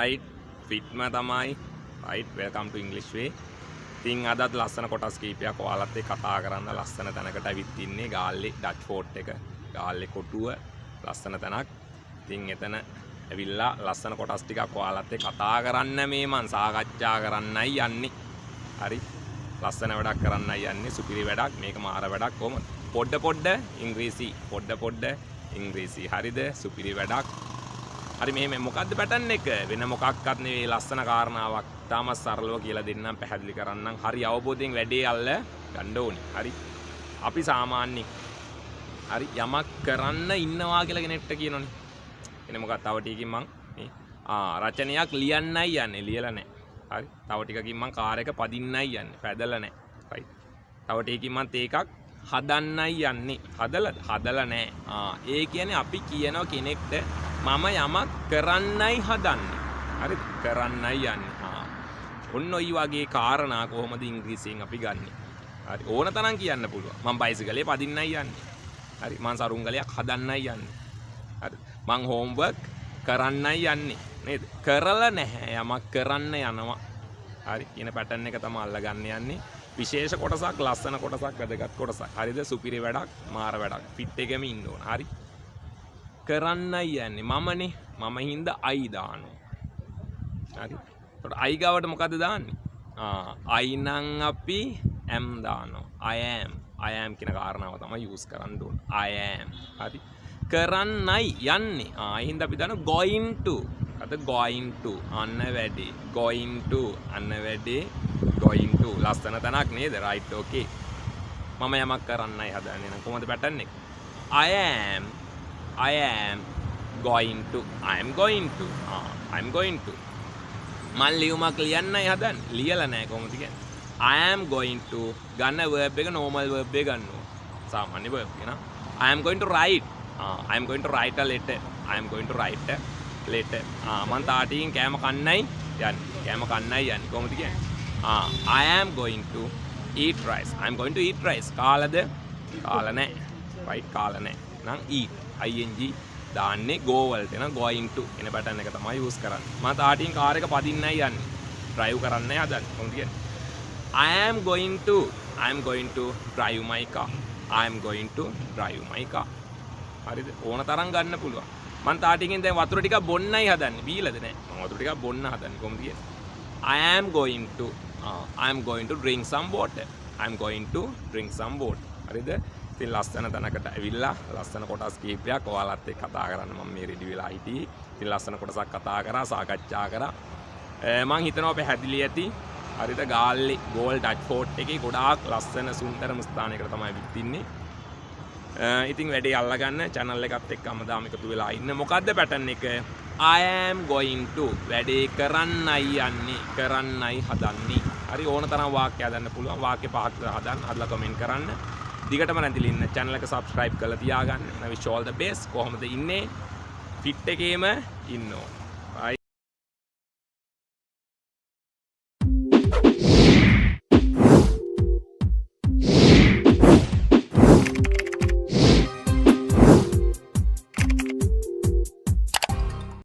right fitම තමයි right welcome to English way. ඉතින් අදත් ලස්සන කොටස් කීපයක් ඔයාලත් එක්ක කතා කරන්න ලස්සන තැනකට අවිත් ඉන්නේ ගාල්ලේ ඩච් ෆෝට් එක ගාල්ලේ කොටුව ලස්සන තැනක්. ඉතින් එතන ඇවිල්ලා ලස්සන කොටස් ටිකක් ඔයාලත් එක්ක කතා කරන්න මේ මං සාකච්ඡා කරන්නයි යන්නේ. හරි ලස්සන වැඩක් කරන්නයි යන්නේ සුපිරි වැඩක් මේක මාර වැඩක් කොහොමද පොඩ ඉංග්‍රීසි පොඩ ඉංග්‍රීසි හරිද සුපිරි වැඩක්. හරි මෙහෙම මොකද්ද පැටර්න් එක වෙන මොකක්වත් නෙවෙයි ලස්සන කාරණාවක් තාම සරලව කියලා දෙන්නම් පැහැදිලි කරන්නම් හරි අවබෝධයෙන් වැඩේ අල්ල ගන්න ඕනි. හරි අපි සාමාන්‍යයෙන් හරි යමක් කරන්න ඉන්නවා කියලා කෙනෙක්ට කියනෝනේ. එනේ මොකක්ද තව ටිකකින් මං මේ රචනයක් ලියන්නයි යන්නේ ලියලා නැහැ. හරි තව ටිකකින් මං කාර් එක පදින්නයි යන්නේ පැදලා නැහැ. right තව ටිකකින් මං තේකක් හදන්නයි යන්නේ හදලා නැහැ. ඒ කියන්නේ අපි කියනවා කෙනෙක්ට මම යමක් කරන්නයි හදන්නේ. හරිද? කරන්නයි යන්නේ. ඔන්න ඔය වගේ කාරණා කොහොමද ඉංග්‍රීසියෙන් අපි ගන්නෙ? හරි ඕන තරම් කියන්න පුළුවන්. මම බයිසිකලේ පදින්නයි යන්නේ. හරි මං සරුංගලයක් හදන්නයි යන්නේ. හරි මං හෝම්වර්ක් කරන්නයි යන්නේ. නේද? කරලා නැහැ යමක් කරන්න යනවා. හරි කියන පැටර්න් එක තමයි අල්ලගන්න යන්නේ. විශේෂ කොටසක් ලස්සන කොටසක් වැදගත් කොටසක්. හරිද? සුපිරි වැඩක් මාර වැඩක්. ෆිට් එකෙම ඉන්න ඕන. හරි කරන්නයි යන්නේ මමනේ මම හින්දා අයි දානවා. හරි එතකොට අයි ගාවට මොකද දාන්නේ? අයි නම් අපි am දානවා. I am කියන කාරණාව තමයි යූස් කරන්න ඕන. I am හරි කරන්නයි යන්නේ. හින්දා අපි දානවා going to. අත going to අන්න වැඩේ going to අන්න වැඩේ going to ලස්සන තැනක් නේද? right okay මම යමක් කරන්නයි හදන්නේ නම් කොහොමද පැටර්න් එක? I am going to I'm going to මම ලියුමක් ලියන්නයි හදන්නේ ලියලා නැහැ කොහොමද කියන්නේ I am going to ගන්න verb එක normal verb එක ගන්නවා සාමාන්‍ය verb එක නා I am going to write a letter මම තාටියෙන් කෑම කන්නයි යන්නේ කොහොමද කියන්නේ I am going to eat rice කාලද කාලා නැහැ right කාලා නැහැ නම් eat ing දාන්නේ go වලට එන going to එන පැටර්න් එක තමයි යූස් කරන්නේ. මම තාටියෙන් කාර් එක පදින්නයි යන්නේ. drive කරන්නයි හදන්නේ. කොහොමද කියන්නේ? I am going to drive my car. හරිද? ඕන තරම් ගන්න පුළුවන්. මම තාටියෙන් දැන් වතුර ටිකක් බොන්නයි හදන්නේ. බීලාද නැහැ. මම වතුර ටිකක් බොන්න හදන්නේ. කොහොමද කියන්නේ? I am going to drink some water. හරිද? ඉතින් ලස්සන තැනකට ඇවිල්ලා ලස්සන කොටස් කීපයක් ඔයාලත් එක්ක කතා කරන්න මම මේ රෙඩි වෙලා හිටියේ. ඉතින් ලස්සන කොටසක් කතා කරා සාකච්ඡා කරා. මම හිතනවා පැහැදිලි ඇති. හරිද ගාල්ලේ ගෝල් ඩච් ෆෝට් එකේ ගොඩාක් ලස්සන සුන්දරම ස්ථානයකට තමයි විත් ඉන්නේ. ඉතින් වැඩේ අල්ලගන්න channel එකත් එක්ක හැමදාම එකතු වෙලා ඉන්න. මොකද්ද පැටර්න් එක? I am going to වැඩේ කරන්නයි යන්නේ කරන්නයි හදන්නේ. හරි ඕන තරම් වාක්‍ය හදන්න පුළුවන්. වාක්‍ය පහක් හදන්න හදලා කමෙන්ට් කරන්න. දිගටම නැතිලා ඉන්න channel එක subscribe කරලා තියාගන්න. I wish all the best. කොහොමද ඉන්නේ? fit එකේම ඉන්න ඕන.